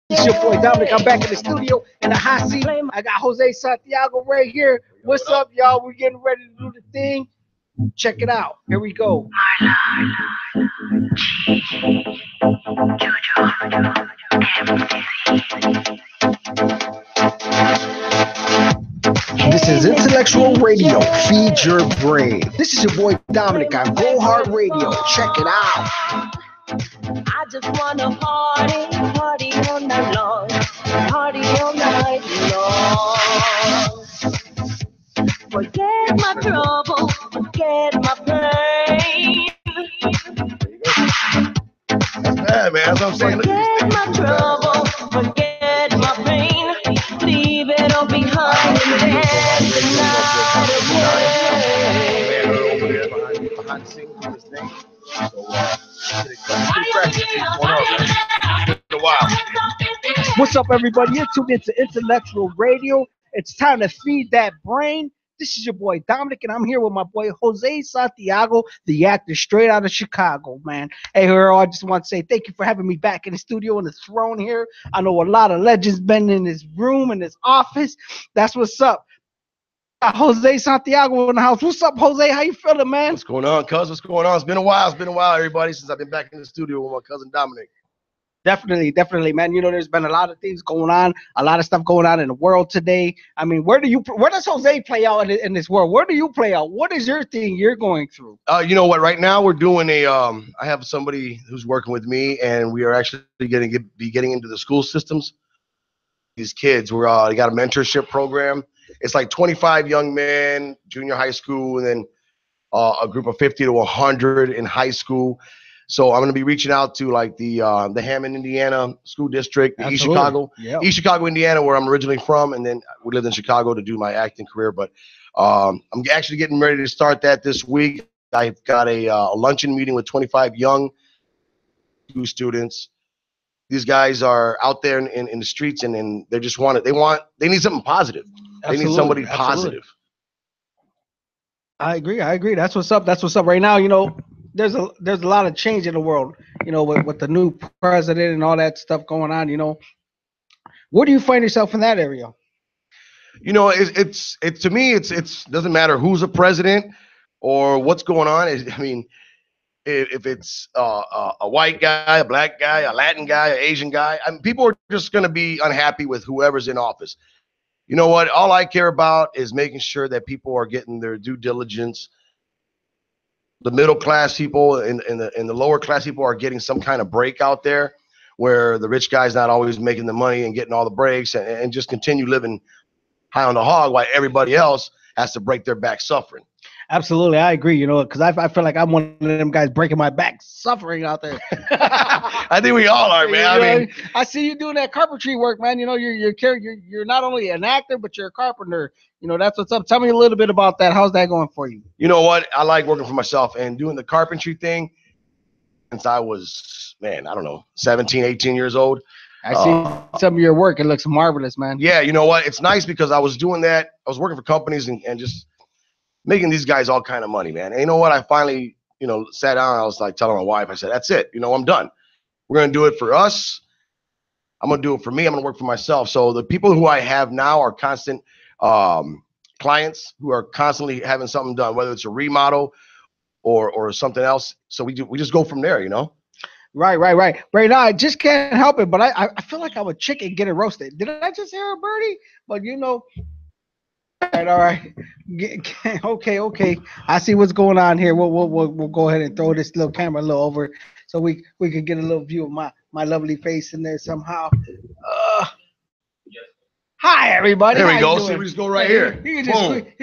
It's your boy Dominic. I'm back in the studio in the hot seat. I got Jose Santiago right here. What's up, y'all? We're getting ready to do the thing. Check it out. Here we go. This is Intellectual Radio. Feed your brain. This is your boy Dominic on Go Hard Radio. Check it out. I just wanna party all night long, party all night long. Forget my trouble, forget my pain. That's bad, man. That's what I'm saying. Forget my trouble, forget my pain. Leave it all behind and dance the night away. Behind the scenes of this thing. So, What's up, everybody? You're tuned into Intellectual Radio. It's time to feed that brain. This is your boy Dominic, and I'm here with my boy Jose Santiago, the actor straight out of Chicago, man. Hey, I just want to say thank you for having me back in the studio in the throne here. I know a lot of legends been in this room, in this office. That's what's up. Jose Santiago in the house. What's up, Jose? How you feeling, man? what's going on, cuz? What's going on? It's been a while, everybody, since I've been back in the studio with my cousin Dominic. Definitely, man. You know, there's been a lot of things going on, a lot of stuff going on in the world today. I mean, where does Jose play out in this world? Where do you play out? What is your thing you're going through? You know what? Right now we're doing I have somebody who's working with me, and we are actually getting into the school systems. These kids, we got a mentorship program. It's like 25 young men, junior high school, and then a group of 50 to 100 in high school. So I'm going to be reaching out to like the Hammond, Indiana school district, East Chicago, East Chicago, Indiana, where I'm originally from, and then we lived in Chicago to do my acting career. But I'm actually getting ready to start that this week. I've got a luncheon meeting with 25 young students. These guys are out there in the streets, and they just they need something positive. They need somebody positive. I agree. That's what's up. Right now, you know, there's a lot of change in the world, you know, with the new president and all that stuff going on, you know. Where do you find yourself in that area? You know, it's to me, it's doesn't matter who's a president or what's going on. I mean, if it's a white guy, a black guy, a Latin guy, an Asian guy, I mean, people are just going to be unhappy with whoever's in office. You know what? All I care about is making sure that people are getting their due diligence. The middle class people and the lower class people are getting some kind of break out there, where the rich guy's not always making the money and getting all the breaks, and just continue living high on the hog while everybody else has to break their back suffering. Absolutely, I agree. You know, because I feel like I'm one of them guys breaking my back, suffering out there. I think we all are, man. I mean, I see you doing that carpentry work, man. You know, you're not only an actor, but you're a carpenter. You know, that's what's up. Tell me a little bit about that. How's that going for you? You know what? I like working for myself and doing the carpentry thing since I was, man, I don't know, 17, 18 years old. I see some of your work. It looks marvelous, man. Yeah, you know what? It's nice because I was doing that. I was working for companies and just making these guys all kind of money, man. And you know what? I finally, you know, sat down and I was like telling my wife, I said, that's it. You know, I'm done. We're going to do it for us. I'm going to do it for me. I'm going to work for myself. So the people who I have now are constant clients who are constantly having something done, whether it's a remodel or something else. So we just go from there, you know? Right. Right now, I just can't help it, but I feel like I'm a chicken getting roasted. Did I just hear a birdie? But, you know, all right. Okay. I see what's going on here. We'll go ahead and throw this little camera a little over so we can get a little view of my lovely face in there somehow. Hi, everybody. There we go. See, we just go right here. He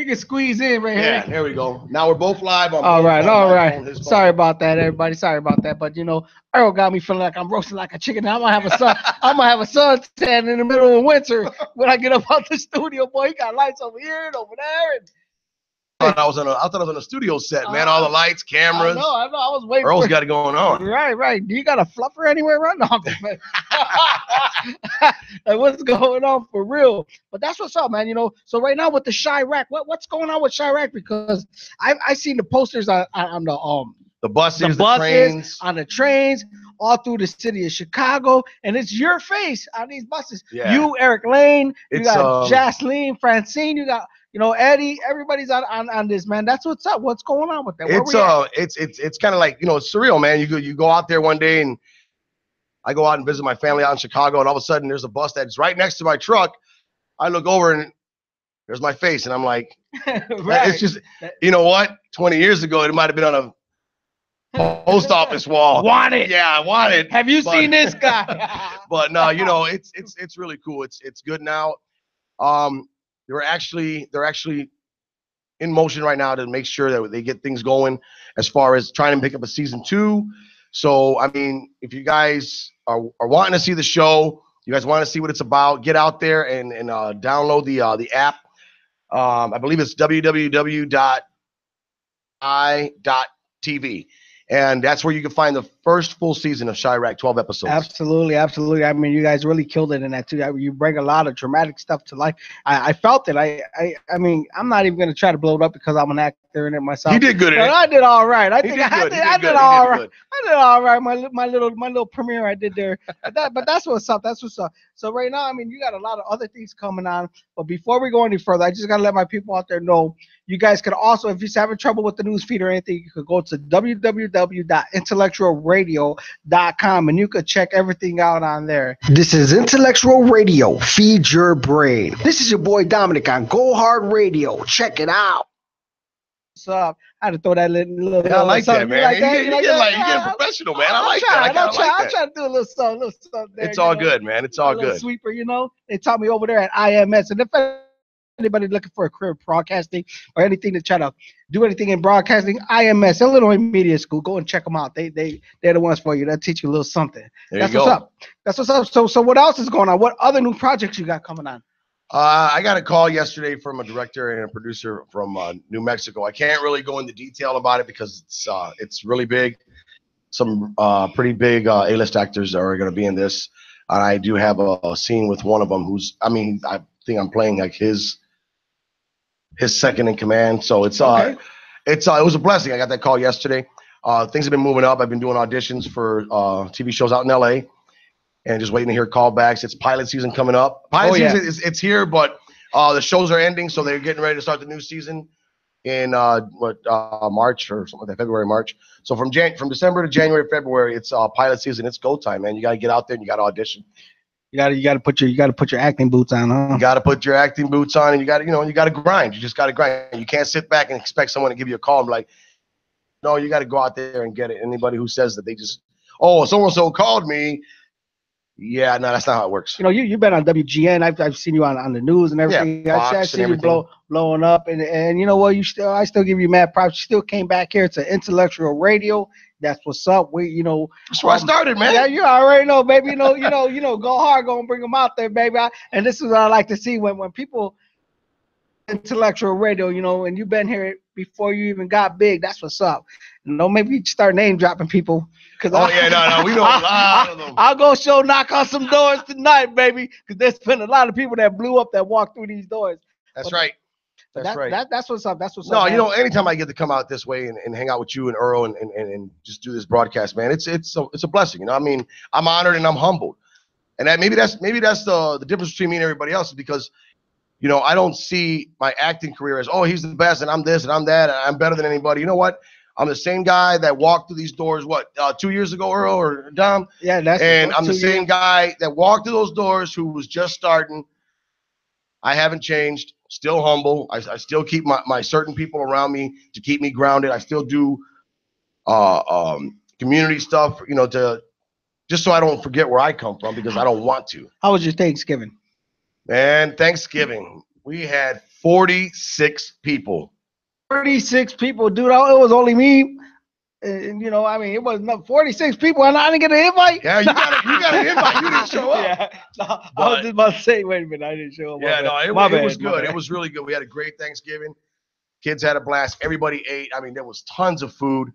can squeeze in right here. Yeah, there we go. Now we're both live on. All right. Sorry about that, everybody. Sorry about that. But you know, Earl got me feeling like I'm roasting like a chicken. I'm gonna have a sun. I'm gonna have a suntan in the middle of winter when I get up out the studio. Boy, he got lights over here and over there. I thought I was on a studio set, man. All the lights, cameras. I know. I was waiting. Earl's got it going on. Right. Do you got a fluffer anywhere right now? Like, what's going on for real? But that's what's up, man. You know, so right now with the Chirac, what's going on with Chirac? Because I seen the posters on the buses, the trains. on the trains, all through the city of Chicago, and it's your face on these buses. Yeah. You, Eric Lane, you It's, got Jasleen, Francine, you got Eddie. Everybody's on this, man. That's what's up. What's going on with that? It's kind of like it's surreal, man. You go out there one day, and I go out and visit my family out in Chicago, and all of a sudden there's a bus that's right next to my truck. I look over and there's my face, and I'm like, right. It's just, you know what? 20 years ago, it might have been on a post office wall. Wanted. Yeah, I wanted. Have you seen this guy? But no, it's really cool. It's good now. They're actually in motion right now to make sure that they get things going as far as trying to pick up a season 2. So I mean, if you guys are wanting to see the show, you guys want to see what it's about, get out there and download the app. I believe it's www.i.tv. And that's where you can find the first full season of Chirac, 12 episodes. Absolutely. I mean, you guys really killed it in that too. You bring a lot of dramatic stuff to life. I felt it. I mean, I'm not even going to try to blow it up because I'm an actor in it myself. You did good. I did all right. I did all right. I did all right. My little premiere I did there. But that's what's up. That's what's up. So right now, I mean, you got a lot of other things coming on. But before we go any further, I just got to let my people out there know. You guys can also, if you're having trouble with the news feed or anything, you could go to www.intellectualradio.com and you could check everything out on there. This is Intellectual Radio. Feed your brain. This is your boy Dominic on Go Hard Radio. Check it out. What's up? I had to throw that little I like that, man. You get professional, man. I like that. I'm trying to do a little something there. It's all good, man. It's all good. Sweeper, they taught me over there at IMS. And if anybody looking for a career in broadcasting or anything to try to do anything in broadcasting, IMS, Illinois Media School, go and check them out. They're the ones for you. They'll teach you a little something. That's what's up. That's what's up. So what else is going on? What other new projects you got coming on? I got a call yesterday from a director and a producer from New Mexico. I can't really go into detail about it because it's really big. Some pretty big A-list actors are going to be in this. And I do have a scene with one of them I think I'm playing like his second in command. So it was a blessing. I got that call yesterday. Things have been moving up. I've been doing auditions for TV shows out in LA and just waiting to hear callbacks. It's pilot season coming up. Season it's here, but the shows are ending, so they're getting ready to start the new season in March or something like that, February, March. So from December to January, February, it's pilot season. It's go time, man. You got to get out there and you got to audition. You got to put your acting boots on, huh? You got to put your acting boots on, and you got to grind. You just got to grind. You can't sit back and expect someone to give you a call and be like, no, you got to go out there and get it. Anybody who says that they just, so-and-so called me. Yeah, no, that's not how it works. You've been on WGN. I've seen you on the news and everything. Yeah, I've seen you blowing up, and you know what? I still give you mad props. You still came back here to Intellectual Radio. That's what's up. That's where I started, man. Yeah, you already know, baby. Go hard, gonna bring them out there, baby. And this is what I like to see when people Intellectual Radio, and you've been here before you even got big. That's what's up. Maybe you start name dropping people. We know a lot of them. I'll go knock on some doors tonight, baby, because there's been a lot of people that blew up that walked through these doors. That's right. That's right. That's what's up. That's what's up. No, anytime I get to come out this way and hang out with you and Earl and just do this broadcast, man, it's a blessing. I mean, I'm honored and I'm humbled, and that maybe that's the difference between me and everybody else is because, I don't see my acting career as he's the best and I'm this and I'm that and I'm better than anybody. You know what? I'm the same guy that walked through these doors. 2 years ago, Earl or Dom? Yeah, I'm the same guy that walked through those doors who was just starting. I haven't changed. Still humble. I still keep my certain people around me to keep me grounded. I still do community stuff, to just so I don't forget where I come from because I don't want to. How was your Thanksgiving? Man, Thanksgiving, we had 46 people. 36 people, dude. It was only me. And, it was not 46 people, and I didn't get an invite. Yeah, you got an invite. You didn't show up. Yeah, I was just about to say, wait a minute, I didn't show up. Yeah, it was good. It was really good. We had a great Thanksgiving. Kids had a blast. Everybody ate. I mean, there was tons of food.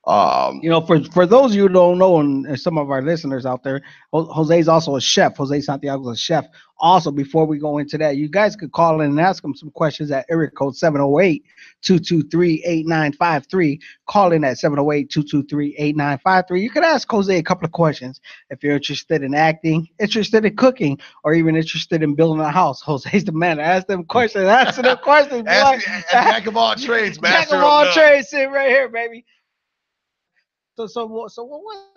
You know, for those of you who don't know, and some of our listeners out there, Jose's also a chef. Jose Santiago is a chef. Also, before we go into that, you guys could call in and ask him some questions at area code 708-223-8953. Call in at 708-223-8953. You could ask Jose a couple of questions if you're interested in acting, interested in cooking, or even interested in building a house. Jose's the man. Ask them questions. Answer them questions. Jack of all trades, master Jack of all trades, sitting right here, baby. So what was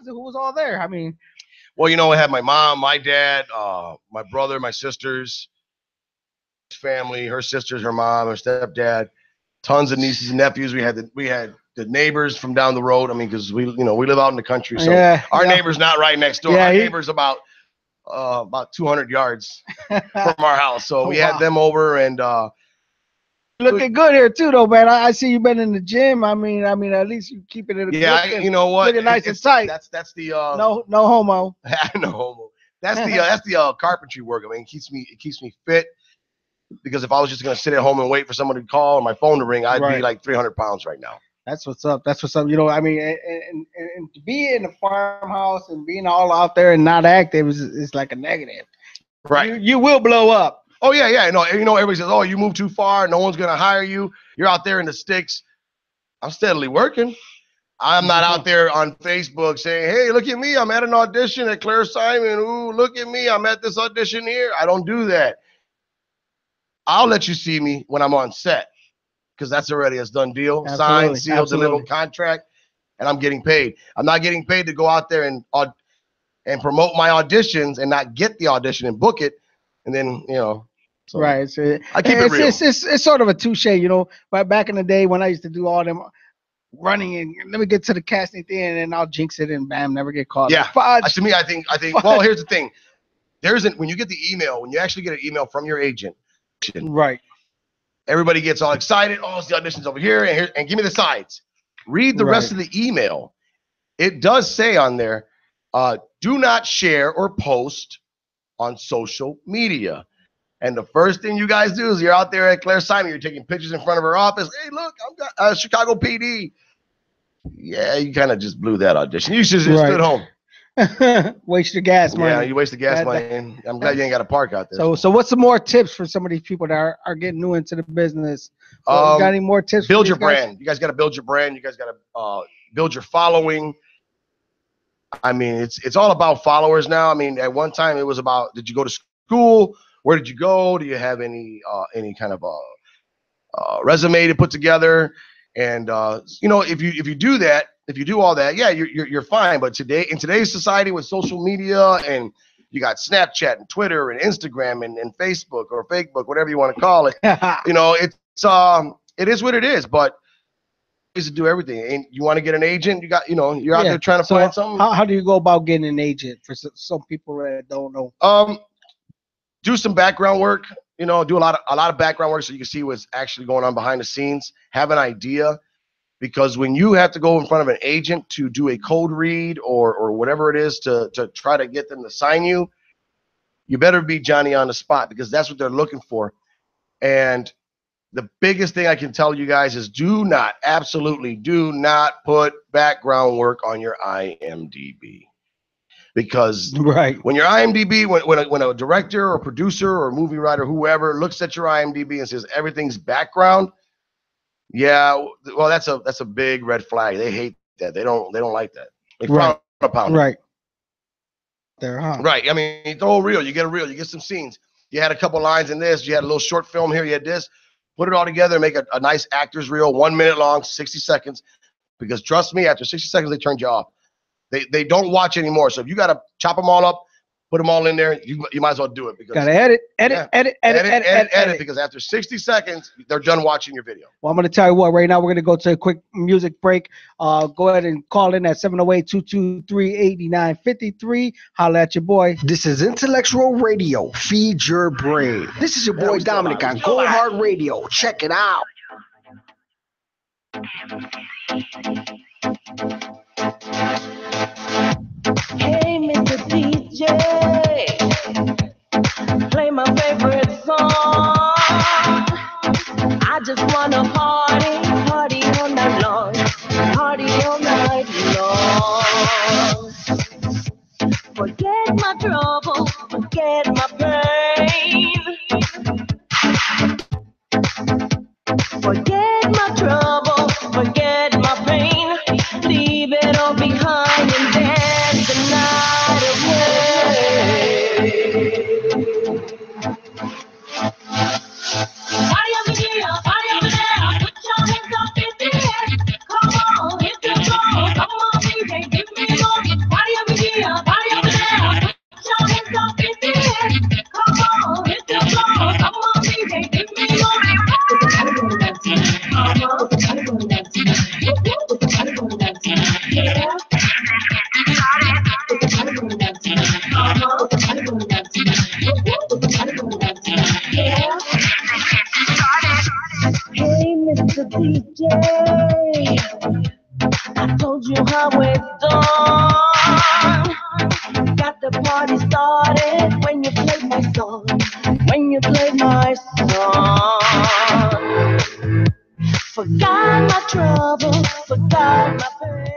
it? Who was all there? I mean, well, you know, I had my mom, my dad, my brother, my sisters, family, her sisters, her mom, her stepdad, tons of nieces and nephews. We had the neighbors from down the road. I mean, because we live out in the country, so our neighbor's not right next door. Our neighbor's about 200 yards from our house. So we had them over, and looking good here too, though, man. I see you've been in the gym. I mean, at least you keeping it. You know what? Looking nice and tight. That's the no homo. no homo. That's the carpentry work. I mean, it keeps me fit. Because if I was just gonna sit at home and wait for someone to call or my phone to ring, I'd be like 300 pounds right now. That's what's up. You know, I mean, and to be in the farmhouse and being all out there and not active is like a negative. Right. You will blow up. Oh yeah. No, you know, everybody says, "Oh, you move too far. No one's gonna hire you. You're out there in the sticks." I'm steadily working. I'm not out there on Facebook saying, "Hey, look at me. I'm at an audition at Claire Simon. Ooh, look at me. I'm at this audition here." I don't do that. I'll let you see me when I'm on set because that's already a done deal. Signed, sealed, delivered contract, and I'm getting paid. I'm not getting paid to go out there and promote my auditions and not get the audition and book it. And then, you know, so right. I keep it real. It's sort of a touche, you know. But back in the day when I used to do all them running and let me get to the casting thing and then I'll jinx it and bam, never get called. Yeah. To me, I think. Well, here's the thing. When you get the email, when you actually get an email from your agent, right? Everybody gets all excited. Oh, it's the auditions over here and give me the sides. Read the rest of the email. It does say on there, do not share or post on social media. And the first thing you guys do is you're out there at Claire Simon, you're taking pictures in front of her office. Hey, look, I'm Chicago PD. Yeah, you kind of just blew that audition. You should have just stood home. Waste your gas money. Yeah, you waste the gas money. And I'm glad you ain't got to park out there. So what's some more tips for some of these people that are getting new into the business? You got any more tips? Build your brand. You guys got to build your brand. You guys got to build your following. I mean, it's all about followers now. I mean, at one time it was about, did you go to school? Where did you go? Do you have any kind of resume to put together? And you know, if you do that, if you do all that, yeah, you're fine. But in today's society with social media and you got Snapchat and Twitter and Instagram and Facebook or Fakebook, whatever you want to call it, you know, it is what it is. But to do everything, and you want to get an agent, you're out there trying to find something. How do you go about getting an agent for some people that don't know? Do some background work. You know, do a lot of background work so you can see what's actually going on behind the scenes. Have an idea, because when you have to go in front of an agent to do a code read or whatever it is to try to get them to sign you, you better be Johnny on the spot, because that's what they're looking for. And the biggest thing I can tell you guys is absolutely do not put background work on your IMDb. Because when your IMDb, when a director or producer or movie writer, whoever looks at your IMDb and says everything's background, yeah, well, that's a big red flag. They hate that. They don't like that. They frown upon it. Right. There, huh? Right. I mean, it's all real. You get a reel. You get some scenes. You had a couple lines in this. You had a little short film here. You had this. Put it all together and make a nice actor's reel, 1 minute long, 60 seconds. Because trust me, after 60 seconds, they turned you off. They don't watch anymore. So if you got to chop them all up, put them all in there, you might as well do it. Because got to edit. Because after 60 seconds, they're done watching your video. Well, I'm going to tell you what, right now we're going to go to a quick music break. Go ahead and call in at 708-223-8953. Holla at your boy. This is Intellectual Radio. Feed your brain. This is your boy Dominic on Go Hard Radio. Check it out. Hey, Mr. DJ, play my favorite song. I just wanna party all night long, party all night my pain. Forget my trouble, forget my pain. Leave it all behind and dance the night away. Party over here, party over there. Put your hands up in the air. Come on, hit the floor. Come on, baby, give me more. Party over here, party over there. Put your hands up in the air. Come on, hit the floor. Come on, baby, give me more. With the party going dancing. With the party going dancing. With the party going dancing. Yeah. With the party going dancing. With the party going dancing. With the party going dancing. Yeah. Hey, Mr. DJ, I told you how it's done. Got the party started when you played my song. When you played my song. Forgot my trouble, forgot my pain.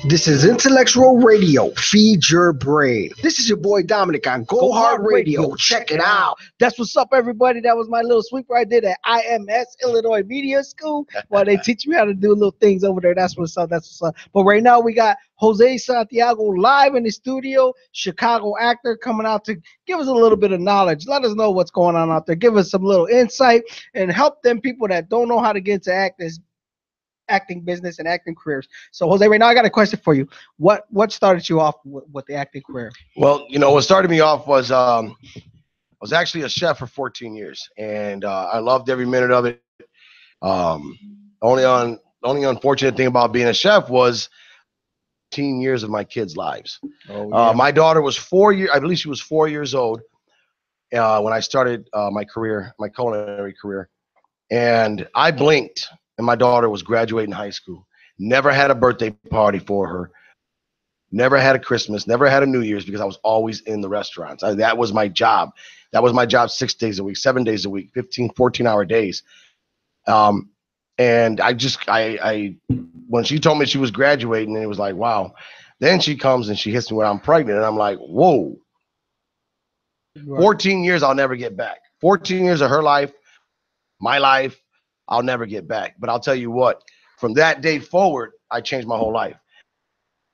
This is Intellectual Radio. Feed your brain. This is your boy Dominic on Go Hard Radio. Check it out. That's what's up, everybody. That was my little sweep right there at IMS, Illinois Media School. While they teach me how to do little things over there. That's what's up. That's what's up. But right now, we got Jose Santiago live in the studio, Chicago actor, coming out to give us a little bit of knowledge. Let us know what's going on out there. Give us some little insight and help them people that don't know how to get into acting business and acting careers. So Jose, right now I got a question for you. What started you off with the acting career? Well, you know, what started me off was I was actually a chef for 14 years, and I loved every minute of it. Only unfortunate thing about being a chef was 15 years of my kids' lives. Oh, yeah. My daughter was 4 years, I believe she was 4 years old when I started my culinary career, and I blinked. And my daughter was graduating high school. Never had a birthday party for her. Never had a Christmas. Never had a New Year's because I was always in the restaurants. That was my job. That was my job 6 days a week, 7 days a week, 15, 14-hour days. And I when she told me she was graduating, it was like, wow. Then she comes and she hits me when I'm pregnant. And I'm like, whoa. 14 years I'll never get back. 14 years of her life, my life, I'll never get back. But I'll tell you what, from that day forward, I changed my whole life.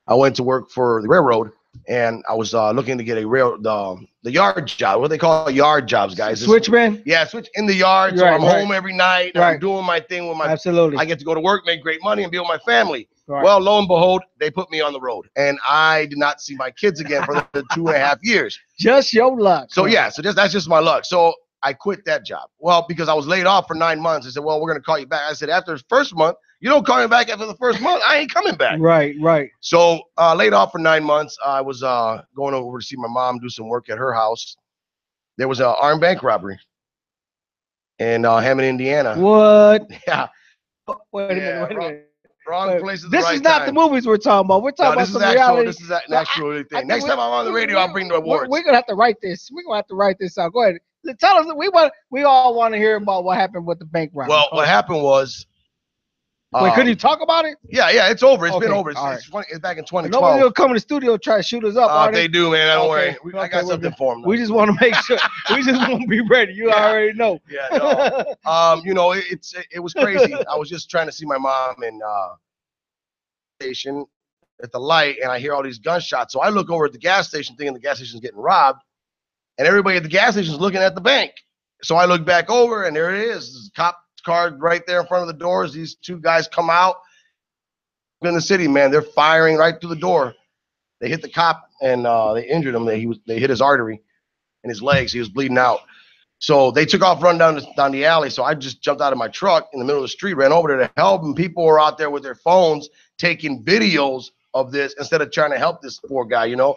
I went to work for the railroad, and I was looking to get the yard job. What they call yard jobs, guys. Switchman? Yeah, switch in the yard. So I'm home every night. And I'm doing my thing with my. Absolutely. I get to go to work, make great money, and be with my family. Right. Well, lo and behold, they put me on the road, and I did not see my kids again for the 2.5 years. Just your luck. So yeah, that's just my luck. So I quit that job. Well, because I was laid off for 9 months. They said, well, we're going to call you back. I said, after the first month, you don't call me back after the first month. I ain't coming back. Right. So laid off for 9 months. I was going over to see my mom do some work at her house. There was an armed bank robbery in Hammond, Indiana. What? Yeah. Wait a minute. Wrong place at the This right is not time. the movies we're talking about. We're talking about some reality. This is an actual thing. Next time I'm on the radio, I'll bring the awards. We're gonna have to write this. We're gonna have to write this out. Go ahead. Tell us. We all want to hear about what happened with the bank robbery. Well, what happened was. Wait, could you talk about it? Yeah, it's over. It's been over. It's back in 2012. Nobody will come in the studio and try to shoot us up. They do, man. Don't worry. I got something for them. We just want to make sure. We just want to be ready. You already know. Yeah. No. You know, it was crazy. I was just trying to see my mom in station at the light, and I hear all these gunshots. So I look over at the gas station, thinking the gas station's getting robbed, and everybody at the gas station's looking at the bank. So I look back over, and there it is. This cop car right there in front of the doors. These two guys come out in the city, man. They're firing right through the door. They hit the cop, and they injured him. They hit his artery in his legs. He was bleeding out. So they took off, run down the alley. So I just jumped out of my truck in the middle of the street, ran over there to help, and people were out there with their phones taking videos of this instead of trying to help this poor guy, you know.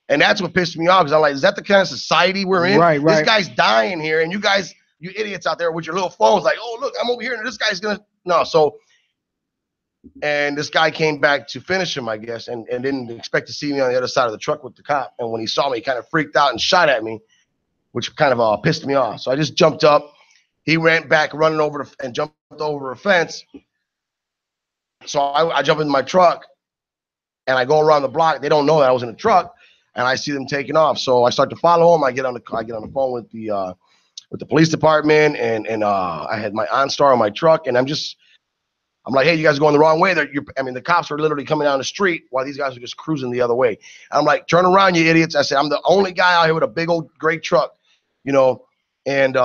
And that's what pissed me off, because I'm like, is that the kind of society we're in? Right. This guy's dying here, and you guys, you idiots out there with your little phones, like, oh, look, I'm over here, and this guy's gonna no. So, and this guy came back to finish him, I guess, and didn't expect to see me on the other side of the truck with the cop. And when he saw me, he kind of freaked out and shot at me, which kind of pissed me off. So I just jumped up. He ran back, running over and jumped over a fence. So I jump in my truck, and I go around the block. They don't know that I was in the truck. and I see them taking off. So I start to follow them. I get on the phone with the police department, and I had my OnStar on my truck, and I'm like, hey, you guys are going the wrong way. The cops are literally coming down the street while these guys are just cruising the other way. And I'm like, turn around, you idiots. I said, I'm the only guy out here with a big old gray truck, and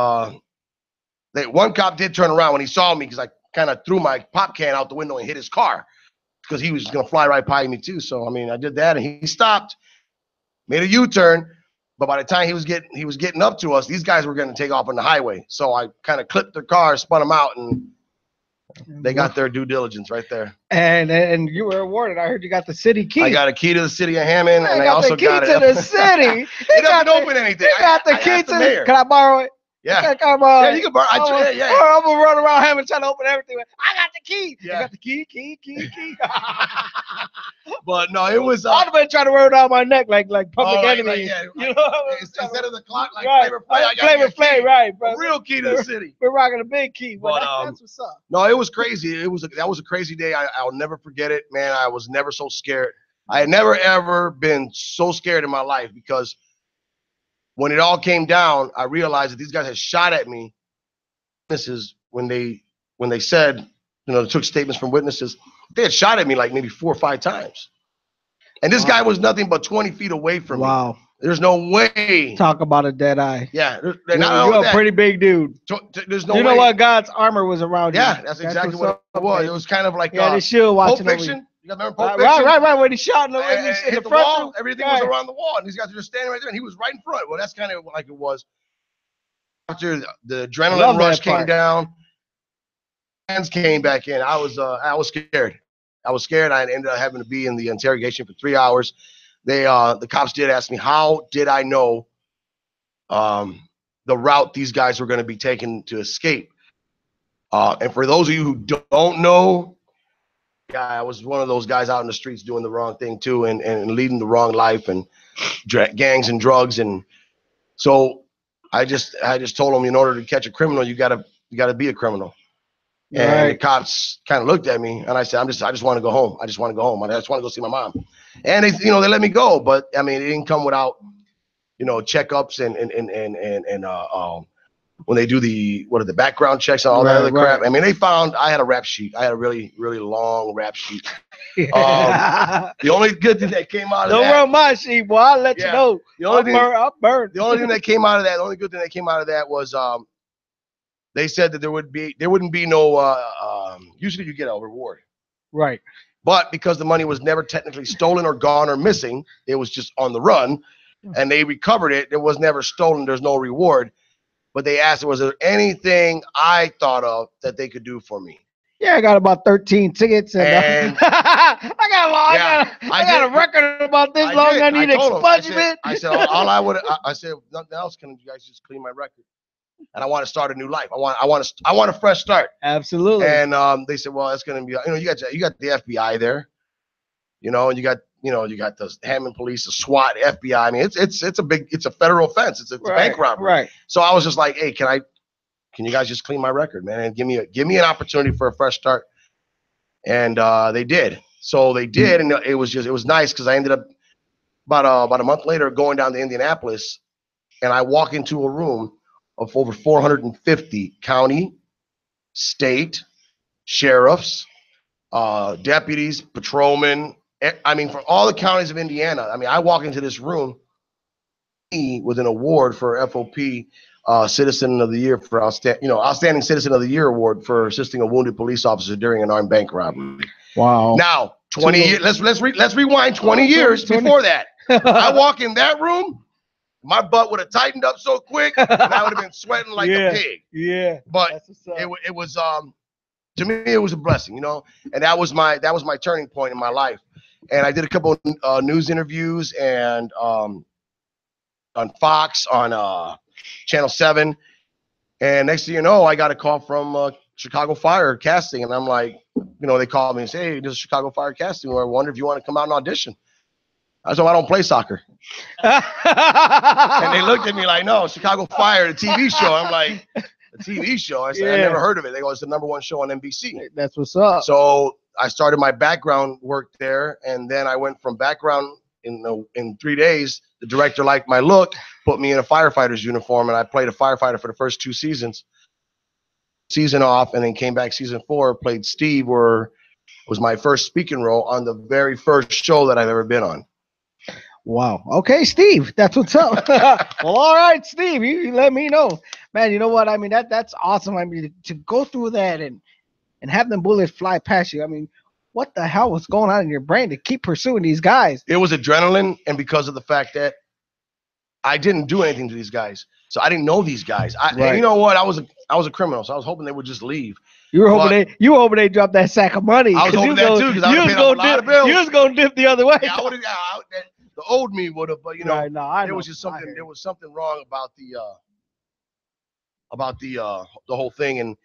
one cop did turn around when he saw me because I kind of threw my pop can out the window and hit his car because he was going to fly right by me too. So, I did that, and he stopped, made a U-turn. But by the time he was getting up to us, these guys were going to take off on the highway. So I kind of clipped their car, spun them out, and they got their due diligence right there. And you were awarded. I heard you got the city key. I got a key to the city of Hammond, and I also got the key to the city. It doesn't open anything. You got the key to the mayor. Can I borrow it? Yeah. Can I borrow Yeah, you can borrow it. I'm going to run around Hammond trying to open everything. I got the key. Yeah. I got the key. But no, it was. I'd have been trying to wear it down my neck like Public Enemy. Yeah. Instead of the clock, like right. Flavor Flav, I got Flavor Flav, right, bro. A real key to the city. We're rocking a big key. But that's what's up. No, it was crazy. That was a crazy day. I'll never forget it, man. I was never so scared. I had never ever been so scared in my life because when it all came down, I realized that these guys had shot at me. Witnesses, when they said, they took statements from witnesses, they had shot at me like maybe 4 or 5 times. And this guy was nothing but 20 feet away from me. Wow. There's no way. Talk about a dead eye. Yeah. You're a pretty big dude. There's no way. You know what? God's armor was around you. Yeah, that's exactly what it was. It was kind of like the shield watching Pulp Fiction. You guys remember Pulp Fiction? Right. When he shot in the front the wall, everything was around the wall. And these guys were just standing right there, and he was right in front. Well, that's kind of like it was. After the adrenaline rush came down, hands came back in. I was scared. I was scared. I ended up having to be in the interrogation for 3 hours. The cops did ask me, how did I know the route these guys were going to be taking to escape? And for those of you who don't know, I was one of those guys out in the streets doing the wrong thing too, and leading the wrong life, and gangs and drugs. And so I just told them, in order to catch a criminal, you gotta be a criminal. And the cops kind of looked at me, and I said, I just want to go home. I just want to go home. I just want to go see my mom. And they let me go, but it didn't come without, checkups and when they do the background checks and all that other crap. They found I had a rap sheet. I had a really, really long rap sheet. The only good thing that came out of that. Don't run my sheet, boy. I'll let you know. I'm burned. The only thing that came out of that, the only good thing that came out of that was they said that there wouldn't be no usually you get a reward. Right. But because the money was never technically stolen or gone or missing, it was just on the run, and they recovered it. It was never stolen. There's no reward. But they asked, was there anything I thought of that they could do for me? Yeah, I got about 13 tickets, and I got a record about this long. I need expungement. I said I said nothing else. Can you guys just clean my record? And I want to start a new life. I want a fresh start. Absolutely. And they said, well, it's going to be, you got the FBI there, and you got the Hammond Police, the SWAT, FBI. It's a federal offense. It's a bank robbery. Right. So I was just like, hey, can you guys just clean my record, man, and give me an opportunity for a fresh start? And they did. So they did, and it was nice because I ended up about a month later going down to Indianapolis, and I walk into a room of over 450 county, state, sheriffs, deputies, patrolmen. For all the counties of Indiana. I walk into this room with an award for FOP, Citizen of the Year for Outstanding Citizen of the Year award for assisting a wounded police officer during an armed bank robbery. Wow. Now, 20 years. Let's rewind 20 years before that. I walk in that room. My butt would have tightened up so quick, and I would have been sweating like a pig. Yeah. But it was to me it was a blessing, and that was my turning point in my life. And I did a couple of news interviews and on Fox, on Channel 7, and next thing you know, I got a call from Chicago Fire Casting, and I'm like, they called me and say, hey, this is Chicago Fire Casting. I wonder if you want to come out and audition. I said, I don't play soccer. And they looked at me like, no, Chicago Fire, the TV show. I'm like, the TV show? I said, I never heard of it. They go, it's the #1 show on NBC. That's what's up. So I started my background work there, and then I went from background in 3 days, the director liked my look, put me in a firefighter's uniform, and I played a firefighter for the first 2 seasons. Season off, and then came back season 4, played Steve, where was my first speaking role on the very first show that I've ever been on. Wow. Okay, Steve, that's what's up. Well, all right, Steve, you let me know, man. You know what? I mean, that's awesome. I mean, to go through that and have them bullets fly past you. I mean, what the hell was going on in your brain to keep pursuing these guys? It was adrenaline, and because of the fact that I didn't do anything to these guys, so I didn't know these guys. And you know what? I was a criminal, so I was hoping they would just leave. You were hoping they dropped that sack of money. I was hoping that too, because I would have paid off a lot of bills. You was gonna dip the other way. Yeah, I would have. The old me would have, but you know, right, no, I there know. was just something. There was something wrong about the whole thing, and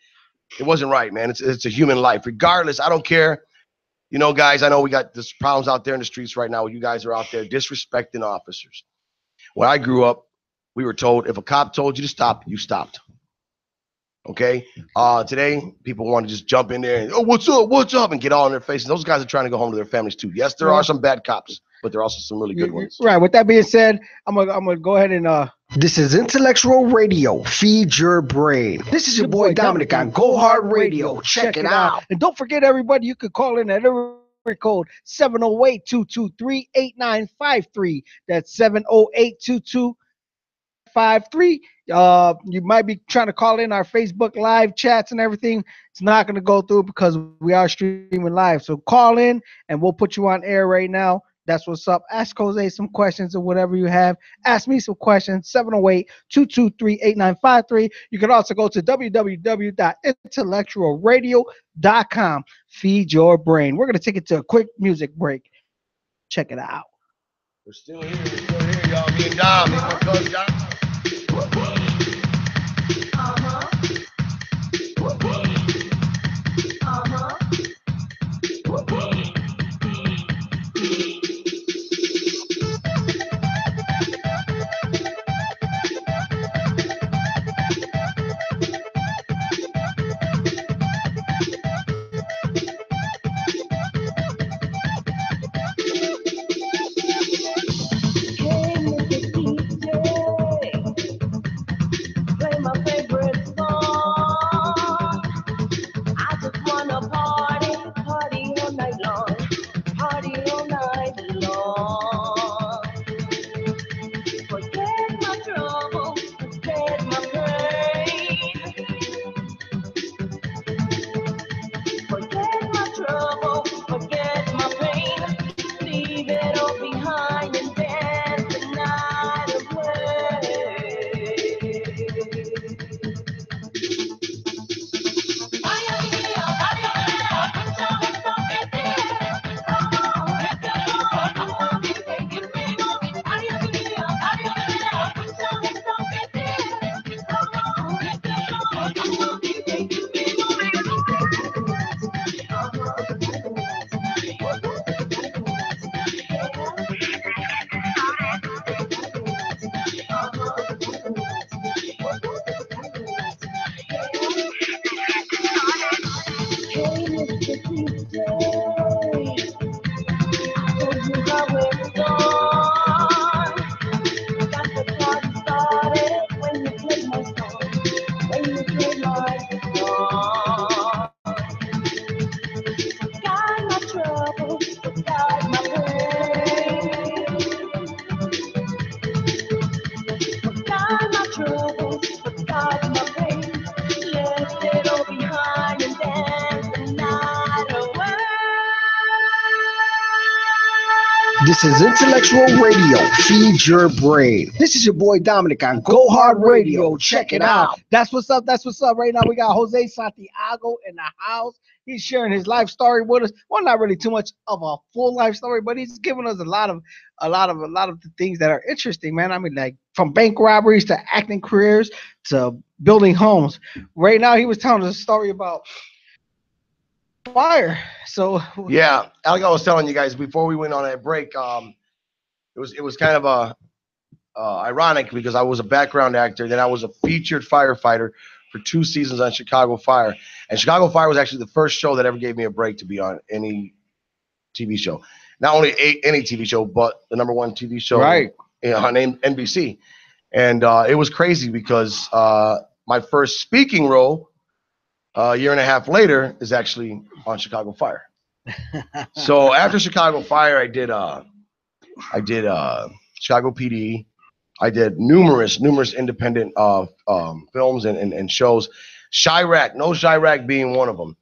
it wasn't right, man. It's a human life. Regardless, I don't care. You know, guys, I know we got this problems out there in the streets right now. You guys are out there disrespecting officers. When I grew up, we were told if a cop told you to stop, you stopped. Okay. Today, people want to just jump in there and what's up, and get all in their faces. Those guys are trying to go home to their families too. Yes, there are some bad cops, but there are also some really good ones. Right. With that being said, I'm gonna go ahead and This is Intellectual Radio. Feed your brain. This is your boy Dominic on Go Hard Radio. Check it out. And don't forget, everybody, you could call in at area code 708-223-8953. That's 708-2253. You might be trying to call in our Facebook live chats and everything. It's not going to go through because we are streaming live. So call in and we'll put you on air right now. That's what's up. Ask Jose some questions or whatever you have. Ask me some questions. 708-223-8953. You can also go to www.intellectualradio.com. Feed your brain. We're going to take it to a quick music break. Check it out. We're still here, y'all. Me and Dom, me and my cousin Dom. This is Intellectual Radio. Feed your brain. This is your boy Dominic on Go Hard Radio. Check it out. That's what's up. That's what's up. Right now we got Jose Santiago in the house. He's sharing his life story with us. Well, not really too much of a full life story, but he's giving us a lot of the things that are interesting, man. I mean, like from bank robberies to acting careers to building homes. Right now, he was telling us a story about fire. So yeah, like I was telling you guys before we went on that break, it was kind of ironic because I was a background actor, then I was a featured firefighter for 2 seasons on Chicago Fire, and Chicago Fire was actually the first show that ever gave me a break to be on any TV show. not only any TV show, but the #1 TV show, Right. On NBC. And it was crazy because my first speaking role a year and a half later is actually on Chicago Fire. So after Chicago Fire, I did Chicago PD. I did numerous independent films and shows. Chirac being one of them.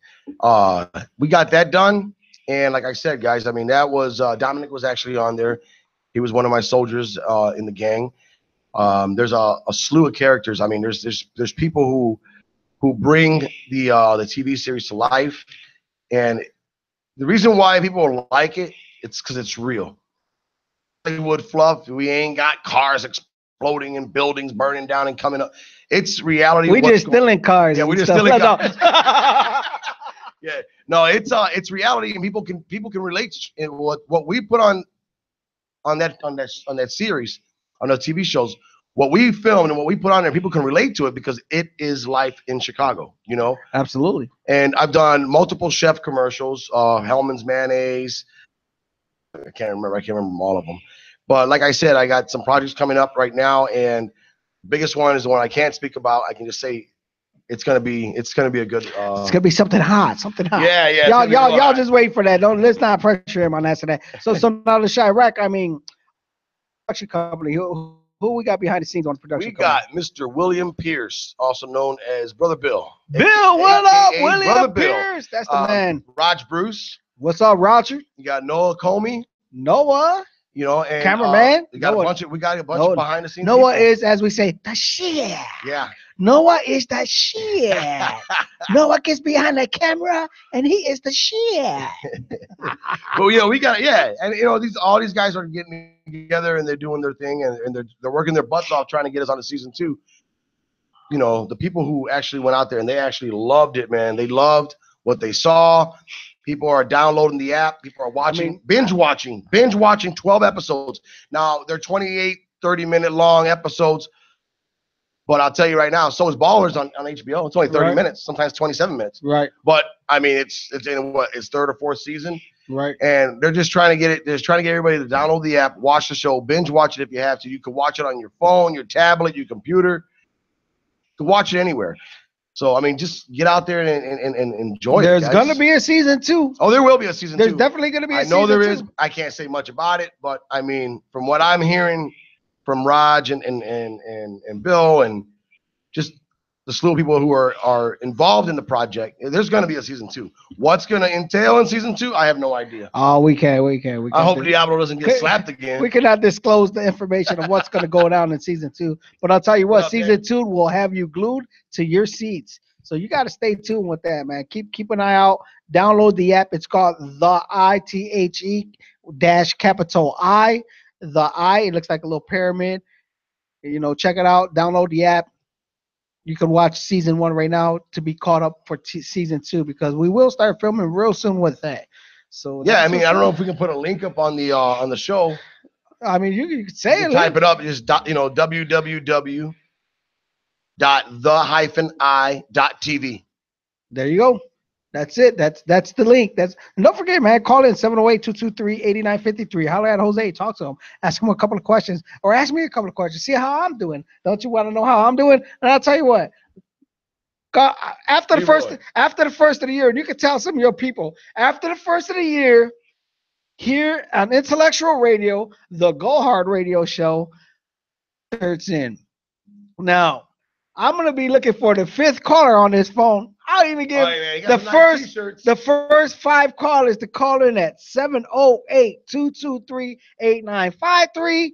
We got that done, and like I said, guys, I mean that was Dominic was actually on there. He was one of my soldiers in the gang. There's a slew of characters. I mean, there's people who bring the TV series to life, and the reason why people like it's because it's real. Hollywood fluff. We ain't got cars exploding and buildings burning down and coming up. It's reality. We just stealing cars. Yeah, we just stealing cars. Yeah, no, it's reality, and people can relate to what we put on that series, on those TV shows. What we filmed and what we put on there, people can relate to it because it is life in Chicago, you know? Absolutely. And I've done multiple chef commercials, Hellman's Mayonnaise. I can't remember all of them. But like I said, I got some projects coming up right now, and the biggest one is the one I can't speak about. I can just say it's gonna be a good. It's gonna be something hot. Yeah. Y'all just wait for that. Let's not pressure him on that. So now the Chirac, I mean, production company. Who we got behind the scenes on the production? We got Mr. William Pierce, also known as Brother Bill. Bill, what up, William Brother Pierce? That's the man. Raj Bruce. What's up, Roger? You got Noah Comey. Noah. You know, and cameraman. We got a bunch of behind the scenes. Noah people. is, as we say, the shit. Yeah. Noah is the shit. Noah gets behind the camera and he is the shit. But yeah, and you know, all these guys are getting together and they're doing their thing and they're working their butts off trying to get us on to season 2. You know, the people who actually went out there and they actually loved it, man. They loved what they saw. People are downloading the app. People are watching, binge watching 12 episodes. Now they're 28, 30-minute long episodes. But I'll tell you right now, so is Ballers on HBO. It's only 30 minutes, sometimes 27 minutes. Right. But I mean, it's in its 3rd or 4th season. Right. And they're just trying to get it. They're just trying to get everybody to download the app, watch the show, binge watch it if you have to. You can watch it on your phone, your tablet, your computer. You can watch it anywhere. So, I mean, just get out there and enjoy it. There's going to be a season 2. Oh, there will be a season 2. There's definitely going to be a season 2. I know there is. I can't say much about it, but I mean, from what I'm hearing from Raj and Bill and just the slew of people who are involved in the project, there's going to be a season 2. What's going to entail in season 2, I have no idea. Oh, we can't. I hope Diablo doesn't get slapped again. We cannot disclose the information of what's going to go down in season 2. But I'll tell you what, season 2 will have you glued to your seats. So you got to stay tuned with that, man. Keep an eye out. Download the app. It's called The ITHE-capital I. The I. It looks like a little pyramid. You know, check it out. Download the app. You can watch season 1 right now to be caught up for season 2 because we will start filming real soon with that. So yeah, I mean, I don't know if we can put a link up on the show. I mean, you can say it. Type it up. Just www.the-i.tv. There you go. That's it. That's the link. And don't forget, man, call in 708-223-8953. Holler at Jose. Talk to him. Ask him a couple of questions or ask me a couple of questions. See how I'm doing. Don't you want to know how I'm doing? And I'll tell you what. After the first of the year, and you can tell some of your people, after the first of the year, here on Intellectual Radio, the Go Hard Radio Show, it's in. Now, I'm going to be looking for the 5th caller on this phone. I'll even give the first 5 callers to call in at 708-223-8953.